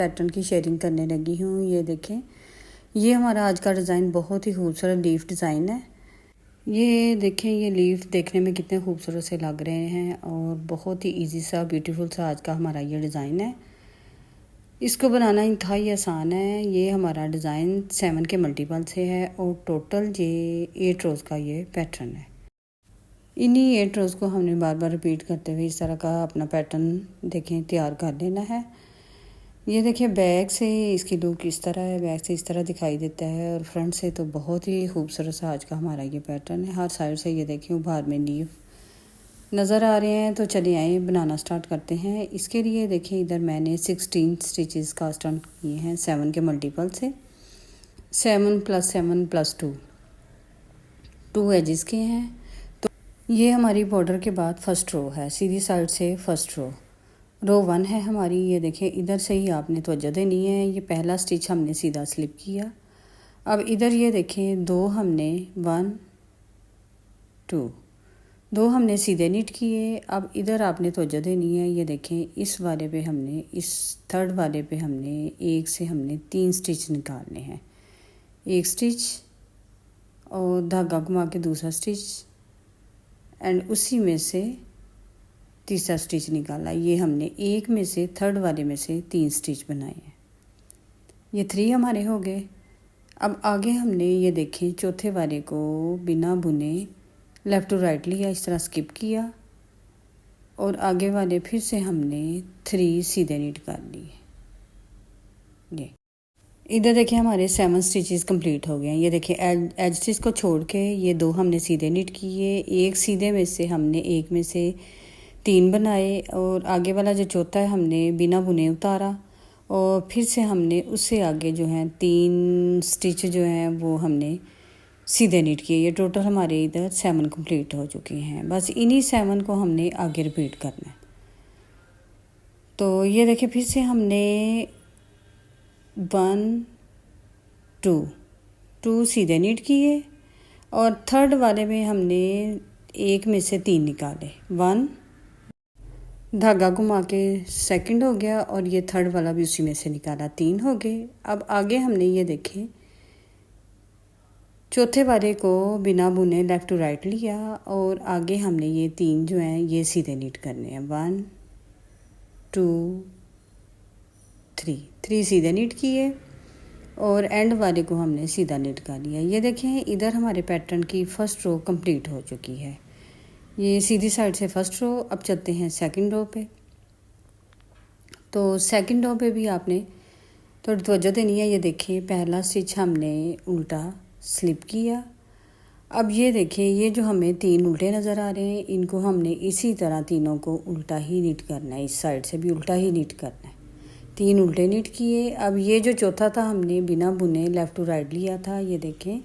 Pattern की sharing करने लगी हूँ। ये देखें, ये हमारा आज का डिज़ाइन बहुत ही खूबसूरत लीफ डिज़ाइन है। ये देखें, ये लीफ देखने में कितने खूबसूरत से लग रहे हैं और बहुत ही इजी सा ब्यूटीफुल सा आज का हमारा ये डिज़ाइन है। इसको बनाना इंतहाई आसान है। ये हमारा डिज़ाइन 7 के मल्टीपल से है और टोटल ये 8 रोज़ का ये पैटर्न है। इन्हीं 8 रोज़ को हमने बार बार रिपीट करते हुए इस तरह का अपना पैटर्न देखें तैयार कर लेना है। ये देखिए, बैक से इसकी लुक इस तरह है, बैक से इस तरह दिखाई देता है और फ्रंट से तो बहुत ही खूबसूरत सा आज का हमारा ये पैटर्न है। हर साइड से ये देखिए उभार में लीफ नज़र आ रहे हैं। तो चलिए आए बनाना स्टार्ट करते हैं। इसके लिए देखिए, इधर मैंने 16 स्टिचेस कास्ट ऑन किए हैं 7 के मल्टीपल से। 7 + 7 + 2 एजेस के हैं। तो ये हमारी बॉर्डर के बाद फर्स्ट रो है, सीधी साइड से फर्स्ट रो 1 है हमारी। ये देखें, इधर से ही आपने तवज्जो देनी है। ये पहला स्टिच हमने सीधा स्लिप किया। अब इधर ये देखें, 2 हमने 1 2 हमने सीधे नीट किए। अब इधर आपने तवज्जो देनी है। ये देखें, इस वाले पे हमने, इस थर्ड वाले पे हमने एक से हमने 3 स्टिच निकालने हैं। एक स्टिच और धागा घुमा के दूसरा स्टिच एंड उसी में से तीसरा स्टिच निकाला। ये हमने एक में से थर्ड वाले में से 3 स्टिच बनाए हैं। ये 3 हमारे हो गए। अब आगे हमने ये देखें, चौथे वाले को बिना बुने लेफ़्ट टू राइट लिया, इस तरह स्किप किया और आगे वाले फिर से हमने 3 सीधे नीट कर लिए। ये इधर देखिए, हमारे 7 स्टिचेस कंप्लीट हो गए हैं। ये देखिए, एज स्टिच को छोड़ के ये 2 हमने सीधे नीट किए। एक सीधे में से हमने एक में से 3 बनाए और आगे वाला जो चौथा है हमने बिना बुने उतारा और फिर से हमने उससे आगे जो है 3 स्टिच जो हैं वो हमने सीधे नीट किए। ये टोटल हमारे इधर 7 कंप्लीट हो चुके हैं। बस इन्हीं 7 को हमने आगे रिपीट करना है। तो ये देखिए, फिर से हमने 1 2 सीधे नीट किए और थर्ड वाले में हमने एक में से 3 निकाले। 1 धागा घुमा के सेकंड हो गया और ये थर्ड वाला भी उसी में से निकाला, 3 हो गए। अब आगे हमने ये देखें, चौथे वाले को बिना बुने लेफ़्ट टू राइट लिया और आगे हमने ये 3 जो हैं ये सीधे नीट करने हैं। 1 2 3 सीधे नीट किए और एंड वाले को हमने सीधा नीट कर लिया। ये देखें, इधर हमारे पैटर्न की फर्स्ट रो कंप्लीट हो चुकी है। ये सीधी साइड से फर्स्ट रो। अब चलते हैं सेकंड रो पे। तो सेकंड रो पे भी आपने थोड़ी तवज्जो देनी है। ये देखिए, पहला स्टिच हमने उल्टा स्लिप किया। अब ये देखिए, ये जो हमें 3 उल्टे नज़र आ रहे हैं, इनको हमने इसी तरह तीनों को उल्टा ही नीट करना है। इस साइड से भी उल्टा ही नीट करना है। 3 उल्टे नीट किए। अब ये जो चौथा था हमने बिना बुने लेफ़्ट टू राइट लिया था, ये देखें,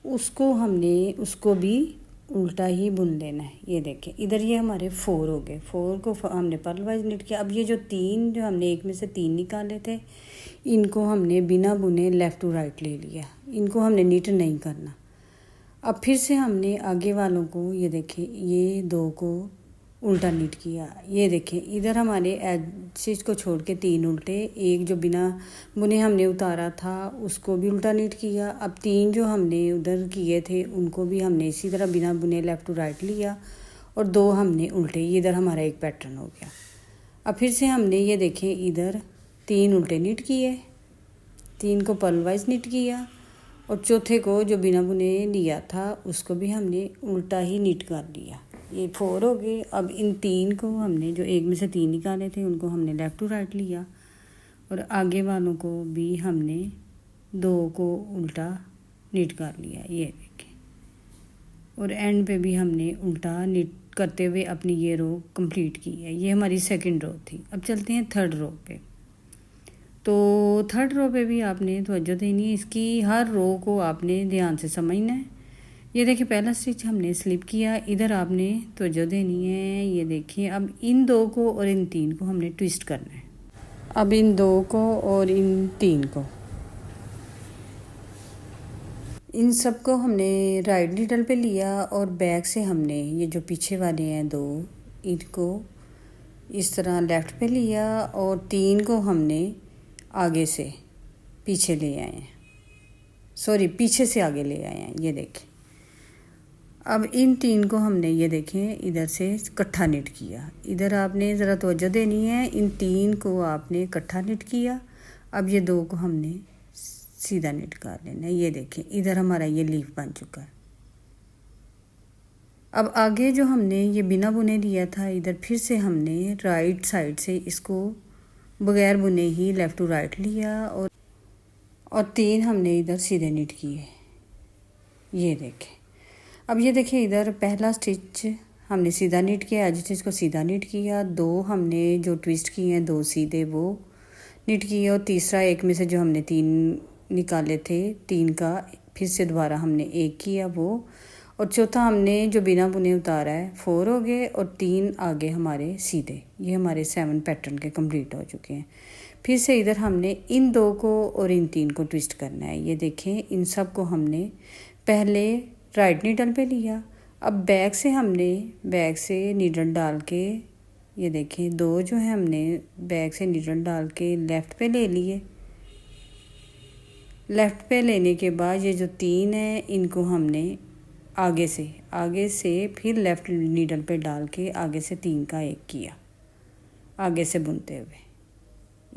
उसको भी उल्टा ही बुन लेना है। ये देखें, इधर ये हमारे 4 हो गए। 4 को हमने पर्ल वाइज नीट किया। अब ये जो 3 जो हमने एक में से 3 निकाले थे, इनको हमने बिना बुने लेफ़्ट टू राइट ले लिया। इनको हमने नीट नहीं करना। अब फिर से हमने आगे वालों को, ये देखें, ये 2 को उल्टा नीट किया। ये देखें, इधर हमारे एज को छोड़ के 3 उल्टे, एक जो बिना बुने हमने उतारा था उसको भी उल्टा नीट किया। अब 3 जो हमने उधर किए थे उनको भी हमने इसी तरह बिना बुने लेफ़्ट टू राइट लिया और 2 हमने उल्टे। ये इधर हमारा एक पैटर्न हो गया। अब फिर से हमने ये देखें, इधर 3 उल्टे नीट किए, 3 को पर्ल वाइज नीट किया और चौथे को जो बिना बुने लिया था उसको भी हमने उल्टा ही नीट कर लिया। ये 4 हो गए। अब इन 3 को हमने, जो एक में से 3 निकाले थे, उनको हमने लेफ़्ट टू राइट लिया और आगे वालों को भी हमने 2 को उल्टा नीट कर लिया। ये देखें, और एंड पे भी हमने उल्टा नीट करते हुए अपनी ये रो कंप्लीट की है। ये हमारी सेकंड रो थी। अब चलते हैं थर्ड रो पे। तो थर्ड रो पे भी आपने तवज्जो देनी है। इसकी हर रो को आपने ध्यान से समझना है। ये देखिए, पहला स्टिच हमने स्लिप किया, इधर आपने तवज्जो देनी है। ये देखिए, अब इन 2 को और इन 3 को हमने ट्विस्ट करना है। अब इन 2 को और इन 3 को, इन सब को हमने राइट नीडल पे लिया और बैक से हमने ये जो पीछे वाले हैं 2, इनको इस तरह लेफ़्ट पे लिया और 3 को हमने आगे से पीछे ले आए हैं, सॉरी पीछे से आगे ले आए हैं। ये देखें, अब इन 3 को हमने ये देखें इधर से इकट्ठा निट किया। इधर आपने ज़रा तवज्जो देनी है, इन 3 को आपने इकट्ठा निट किया। अब ये 2 को हमने सीधा निट कर लेना है। ये देखें इधर हमारा ये लीफ बन चुका है। अब आगे जो हमने ये बिना बुने लिया था, इधर फिर से हमने राइट साइड से इसको बगैर बुने ही लेफ़्ट टू राइट लिया और 3 हमने इधर सीधे निट किए। ये देखें, अब ये देखें इधर पहला स्टिच हमने सीधा निट किया, एज स्टिच को सीधा निट किया। 2 हमने जो ट्विस्ट किए हैं 2 सीधे वो निट किए, और तीसरा एक में से जो हमने 3 निकाले थे 3 का फिर से दोबारा हमने 1 किया वो, और चौथा हमने जो बिना बुने उतारा है 4 हो गए, और 3 आगे हमारे सीधे। ये हमारे 7 पैटर्न के कंप्लीट हो चुके हैं। फिर से इधर हमने इन 2 को और इन 3 को ट्विस्ट करना है। ये देखें इन सब को हमने पहले राइट नीडल पे लिया। अब बैक से नीडल डाल के ये देखें 2 जो है हमने बैक से नीडल डाल के लेफ़्ट पे ले लिए। लेफ़्ट पे लेने के बाद ये जो 3 है इनको हमने आगे से फिर लेफ़्ट नीडल पे डाल के आगे से 3 का 1 किया, आगे से बुनते हुए।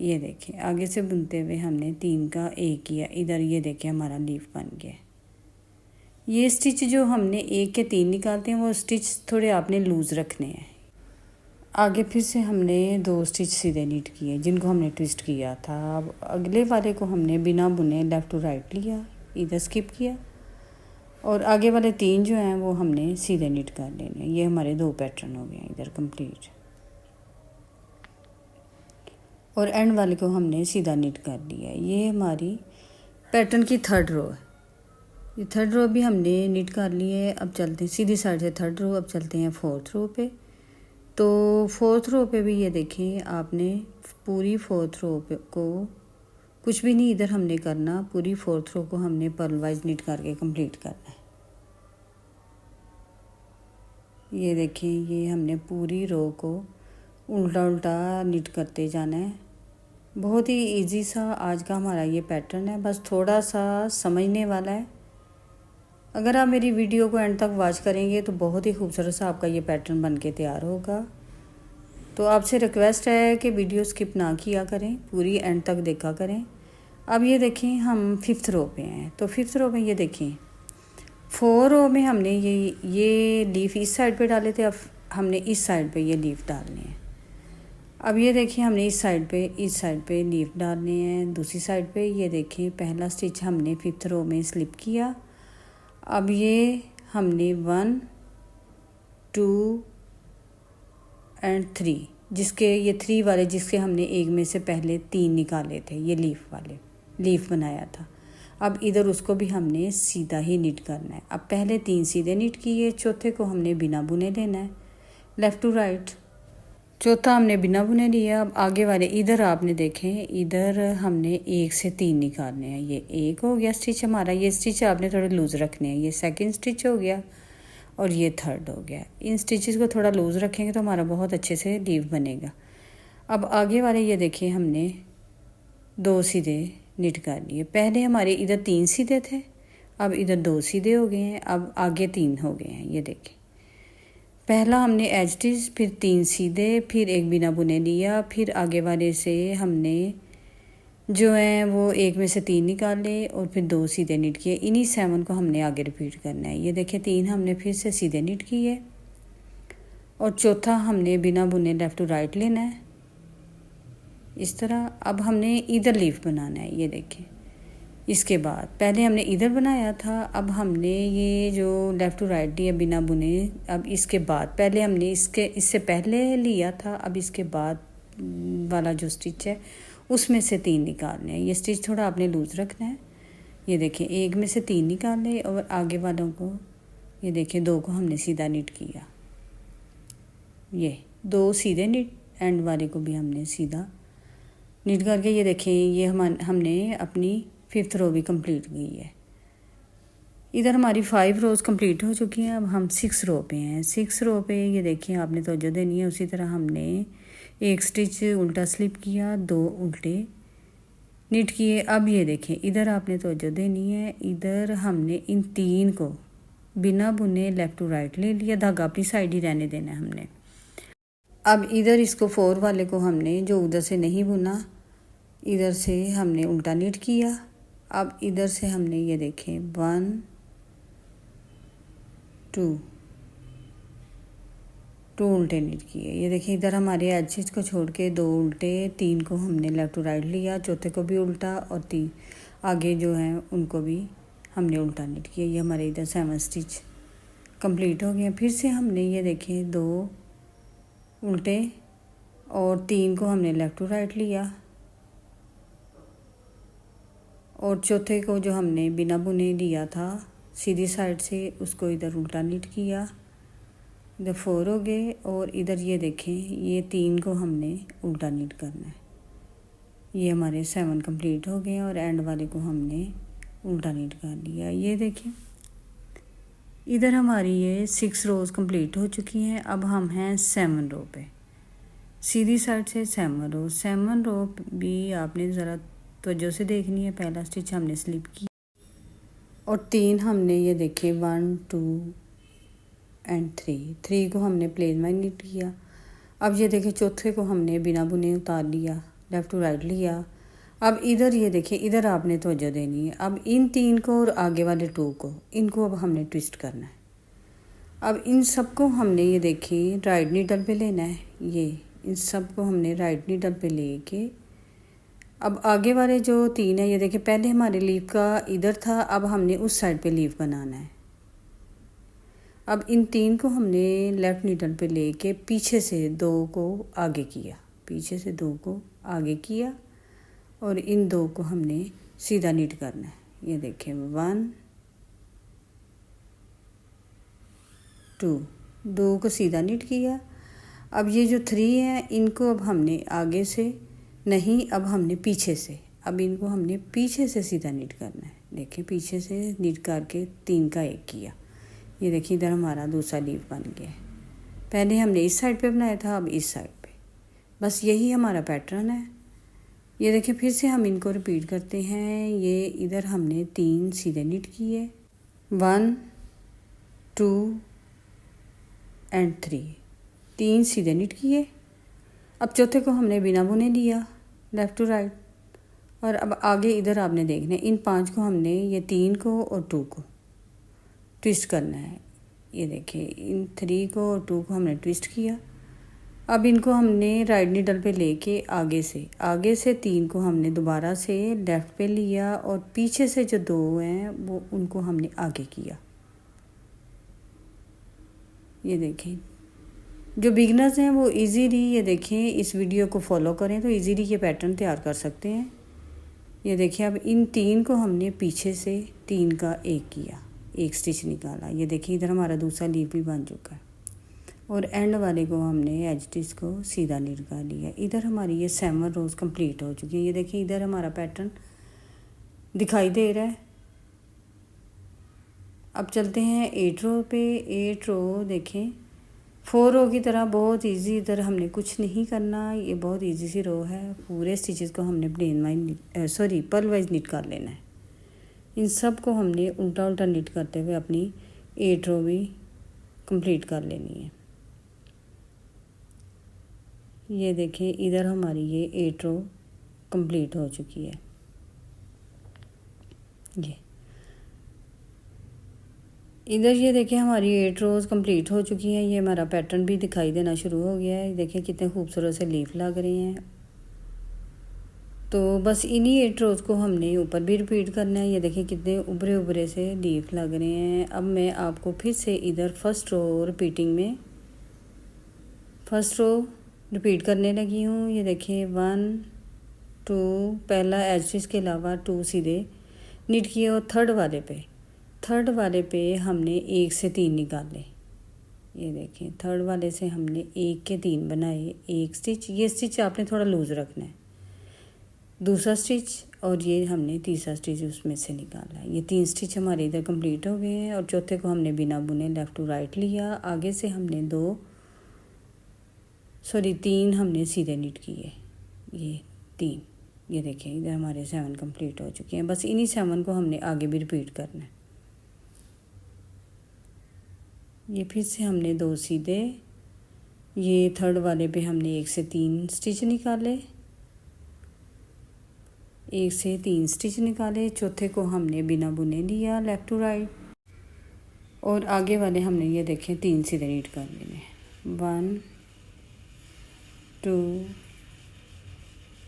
ये देखें आगे से बुनते हुए हमने 3 का 1 किया। इधर ये देखें हमारा लीफ बन गया। ये स्टिच जो हमने 1 के 3 निकालते हैं वो स्टिच थोड़े आपने लूज़ रखने हैं। आगे फिर से हमने 2 स्टिच सीधे नीट किए जिनको हमने ट्विस्ट किया था। अब अगले वाले को हमने बिना बुने लेफ़्ट टू राइट लिया, इधर स्किप किया, और आगे वाले 3 जो हैं वो हमने सीधे निट कर लेने। ये हमारे 2 पैटर्न हो गए इधर कंप्लीट, और एंड वाले को हमने सीधा निट कर लिया। ये हमारी पैटर्न की 3rd रो है। ये 3rd रो भी हमने निट कर ली है। अब चलते हैं सीधी साइड से 3rd रो, अब चलते हैं 4th रो पे। तो 4th रो पे भी ये देखें आपने पूरी 4th रो पे को कुछ भी नहीं इधर हमने करना, पूरी 4th रो को हमने पर्ल वाइज निट करके कंप्लीट करना है। ये देखें ये हमने पूरी रो को उल्टा उल्टा निट करते जाना है। बहुत ही इजी सा आज का हमारा ये पैटर्न है, बस थोड़ा सा समझने वाला है। अगर आप मेरी वीडियो को एंड तक वॉच करेंगे तो बहुत ही खूबसूरत सा आपका ये पैटर्न बन के तैयार होगा। तो आपसे रिक्वेस्ट है कि वीडियो स्किप ना किया करें, पूरी एंड तक देखा करें। अब ये देखें हम 5th रो पे हैं। तो 5th रो में ये देखें 4 रो में हमने ये लीफ इस साइड पे डाले थे, अब हमने इस साइड पे ये लीफ डालने हैं। अब ये देखिए हमने इस साइड पे लीफ डालने हैं। दूसरी साइड पे ये देखें पहला स्टिच हमने 5th रो में स्लिप किया। अब ये हमने 1 2 एंड 3 जिसके ये 3 वाले जिसके हमने एक में से पहले 3 निकाले थे, ये लीफ बनाया था। अब इधर उसको भी हमने सीधा ही निट करना है। अब पहले 3 सीधे निट किए, चौथे को हमने बिना बुने लेना है लेफ़्ट टू राइट। चौथा हमने बिना बुने लिया। अब आगे वाले इधर आपने देखें इधर हमने 1 से 3 निकालने हैं। ये 1 हो गया स्टिच हमारा। ये स्टिच आपने थोड़े लूज़ रखने हैं। ये 2nd स्टिच हो गया और ये 3rd हो गया। इन स्टिचेस को थोड़ा लूज़ रखेंगे तो हमारा बहुत अच्छे से लीफ बनेगा। अब आगे वाले ये देखिए हमने 2 सीधे निट कर लिए। पहले हमारे इधर 3 सीधे थे, अब इधर 2 सीधे हो गए हैं, अब आगे 3 हो गए हैं। ये देखें पहला हमने एज स्टिच, फिर 3 सीधे, फिर 1 बिना बुने लिया, फिर आगे वाले से हमने जो है वो 1 में से 3 निकाले और फिर 2 सीधे निट किए। इन्हीं 7 को हमने आगे रिपीट करना है। ये देखिए 3 हमने फिर से सीधे निट किए और चौथा हमने बिना बुने लेफ़्ट टू राइट लेना है इस तरह। अब हमने इधर लीफ बनाना है। ये देखें इसके बाद पहले हमने इधर बनाया था, अब हमने ये जो लेफ़्ट टू राइट लिया बिना बुने। अब इसके बाद पहले हमने इससे पहले लिया था, अब इसके बाद वाला जो स्टिच है उसमें से 3 निकालने हैं। ये स्टिच थोड़ा आपने लूज़ रखना है। ये देखें 1 में से 3 निकाले और आगे वालों को ये देखें 2 को हमने सीधा निट किया। ये 2 सीधे निट, एंड वाले को भी हमने सीधा निट करके ये देखें ये हमने अपनी 5th रो भी कंप्लीट की है। इधर हमारी 5 रोज़ कंप्लीट हो चुकी हैं। अब हम 6 रो पे हैं। 6 रो पे ये देखिए आपने तवज्जो देनी है। उसी तरह हमने 1 स्टिच उल्टा स्लिप किया, 2 उल्टे निट किए। अब ये देखें इधर आपने तवज्जो देनी है, इधर हमने इन तीन को बिना बुने लेफ़्ट टू राइट ले लिया, धागा अपनी साइड ही रहने देना है हमने। अब इधर इसको 4 वाले को हमने जो उधर से नहीं बुना, इधर से हमने उल्टा निट किया। अब इधर से हमने ये देखें 1 2 उल्टे निट किए। ये देखिए इधर हमारे एजेस को छोड़ के 2 उल्टे, 3 को हमने लेफ़्ट टू राइट लिया, चौथे को भी उल्टा और 3 आगे जो हैं उनको भी हमने उल्टा निट किया। ये हमारे इधर 7 स्टिच कंप्लीट हो गया। फिर से हमने ये देखें 2 उल्टे और 3 को हमने लेफ़्ट टू राइट लिया और चौथे को जो हमने बिना बुने लिया था सीधी साइड से, उसको इधर उल्टा निट किया। इधर 4 हो गए और इधर ये देखें ये 3 को हमने उल्टा निट करना है। ये हमारे 7 कंप्लीट हो गए और एंड वाले को हमने उल्टा निट कर लिया। ये देखें इधर हमारी ये 6 रोज़ कंप्लीट हो चुकी हैं। अब हम हैं 7 रो पे, सीधी साइड से 7 रो भी आपने ज़रा तवज्जो से देखनी है। पहला स्टिच हमने स्लिप की और 3 हमने ये देखे 1 2 एंड 3 को हमने प्लेन में निट किया। अब ये देखें चौथे को हमने बिना बुने उतार लिया, लेफ़्ट टू राइट लिया। अब इधर ये देखें इधर आपने तवज्जो देनी है। अब इन 3 को और आगे वाले 2 को, इनको अब हमने ट्विस्ट करना है। अब इन सब को हमने ये देखिए राइट नीडल पे लेना है। ये इन सब को हमने राइट नीडल पे लेके अब आगे वाले जो 3 है ये देखिए पहले हमारे लीफ का इधर था, अब हमने उस साइड पे लीफ बनाना है। अब इन 3 को हमने लेफ़्ट नीडल पे लेके पीछे से 2 को आगे किया, पीछे से 2 को आगे किया और इन 2 को हमने सीधा नीट करना है। ये देखें 1 2 को सीधा नीट किया। अब ये जो 3 है इनको अब हमने आगे से नहीं, अब हमने पीछे से, अब इनको हमने पीछे से सीधा नीट करना है। देखिए पीछे से नीट करके 3 का 1 किया। ये देखिए इधर हमारा दूसरा लीफ बन गया। पहले हमने इस साइड पे बनाया था, अब इस साइड पे। बस यही हमारा पैटर्न है। ये देखिए फिर से हम इनको रिपीट करते हैं। ये इधर हमने 3 सीधे नीट किए, 1 2 एंड 3 सीधे नीट किए। अब चौथे को हमने बिना बुने लिया, लेफ़्ट टू राइट। और अब आगे इधर आपने देखना है इन 5 को हमने ये 3 को और 2 को ट्विस्ट करना है। ये देखिए इन 3 को और 2 को हमने ट्विस्ट किया। अब इनको हमने राइट नीडल पे लेके आगे से 3 को हमने दोबारा से लेफ़्ट पे लिया और पीछे से जो 2 हैं वो उनको हमने आगे किया। ये देखें जो बिगनर्स हैं वो इजीली ये देखें इस वीडियो को फॉलो करें तो इजीली ये पैटर्न तैयार कर सकते हैं। ये देखिए अब इन 3 को हमने पीछे से 3 का 1 किया, 1 स्टिच निकाला। ये देखिए इधर हमारा दूसरा लीफ भी बन चुका है और एंड वाले को हमने एज स्टिच को सीधा नीट कर लिया। इधर हमारी ये 7 रोज़ कंप्लीट हो चुकी है। ये देखिए इधर हमारा पैटर्न दिखाई दे रहा है। अब चलते हैं 8 रो पे। 8 रो देखें 4 रो की तरह बहुत इजी, इधर हमने कुछ नहीं करना। ये बहुत इजी सी रो है। पूरे स्टिचेस को हमने plain wise purl wise knit कर लेना है। इन सब को हमने उल्टा उल्टा निट करते हुए अपनी 8 रो भी कंप्लीट कर लेनी है। ये देखें इधर हमारी ये 8 रो कंप्लीट हो चुकी है। ये इधर ये देखिए हमारी 8 रोज़ कंप्लीट हो चुकी हैं। ये हमारा पैटर्न भी दिखाई देना शुरू हो गया है। देखिए कितने खूबसूरत से लीफ लग रहे हैं। तो बस इन्हीं 8 रोज़ को हमने ऊपर भी रिपीट करना है। ये देखिए कितने उभरे उभरे से लीफ लग रहे हैं। अब मैं आपको फिर से इधर फर्स्ट रो रिपीट करने लगी हूँ। ये देखिए 1 2 पहला एज स्टिच के अलावा 2 सीधे निट किए और थर्ड वाले पे हमने 1 से 3 निकाले। ये देखें थर्ड वाले से हमने 1 के 3 बनाए, 1 स्टिच। ये स्टिच आपने थोड़ा लूज़ रखना है, दूसरा स्टिच और ये हमने तीसरा स्टिच उसमें से निकाला। ये 3 स्टिच हमारे इधर कंप्लीट हो गए हैं और चौथे को हमने बिना बुने लेफ़्ट टू राइट लिया। आगे से हमने 3 हमने सीधे निट किए। ये 3 ये देखिए इधर हमारे 7 कंप्लीट हो चुके हैं। बस इन्हीं 7 को हमने आगे भी रिपीट करना है। ये फिर से हमने 2 सीधे, ये थर्ड वाले पे हमने 1 से 3 स्टिच निकाले, 1 से 3 स्टिच निकाले। चौथे को हमने बिना बुने लिया लेफ़्ट टू राइट, और आगे वाले हमने ये देखें 3 सीधे नीट कर लेने, 1 2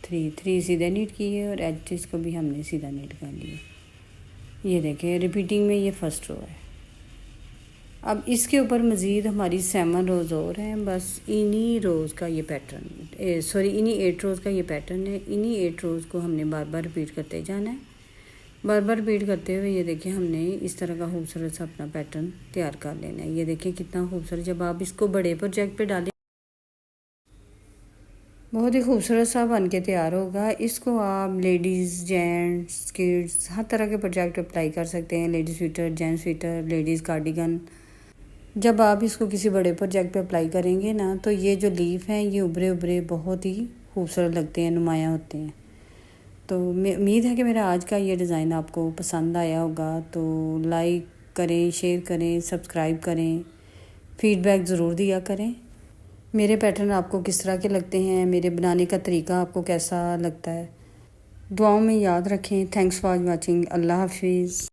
3 सीधे नीट किए, और एजेस को भी हमने सीधा नीट कर लिया। ये देखें रिपीटिंग में ये फर्स्ट रो है। अब इसके ऊपर मज़ीद हमारी 7 रोज़ और हैं। बस इन्हीं रोज़ का ये पैटर्न, सॉरी इन्हीं 8 रोज़ का ये पैटर्न है। इन्हीं 8 रोज़ को हमने बार बार रिपीट करते जाना है। बार बार रिपीट करते हुए ये देखिए हमने इस तरह का खूबसूरत सा अपना पैटर्न तैयार कर लेना है। ये देखिए कितना खूबसूरत, जब आप इसको बड़े प्रोजेक्ट पे डालें बहुत ही खूबसूरत सा बन के तैयार होगा। इसको आप लेडीज़, जेंट्स, किड्स हर तरह के प्रोजेक्ट अप्लाई कर सकते हैं। Ladies sweater, gents sweater, ladies cardigan. जब आप इसको किसी बड़े प्रोजेक्ट पे अप्लाई करेंगे ना, तो ये जो लीफ हैं ये उभरे उभरे बहुत ही खूबसूरत लगते हैं, नुमायाँ होते हैं। तो उम्मीद है कि मेरा आज का ये डिज़ाइन आपको पसंद आया होगा। तो लाइक करें, शेयर करें, सब्सक्राइब करें, फीडबैक ज़रूर दिया करें। मेरे पैटर्न आपको किस तरह के लगते हैं, मेरे बनाने का तरीका आपको कैसा लगता है, दुआओं में याद रखें। Thanks for watching. अल्लाह हाफिज़।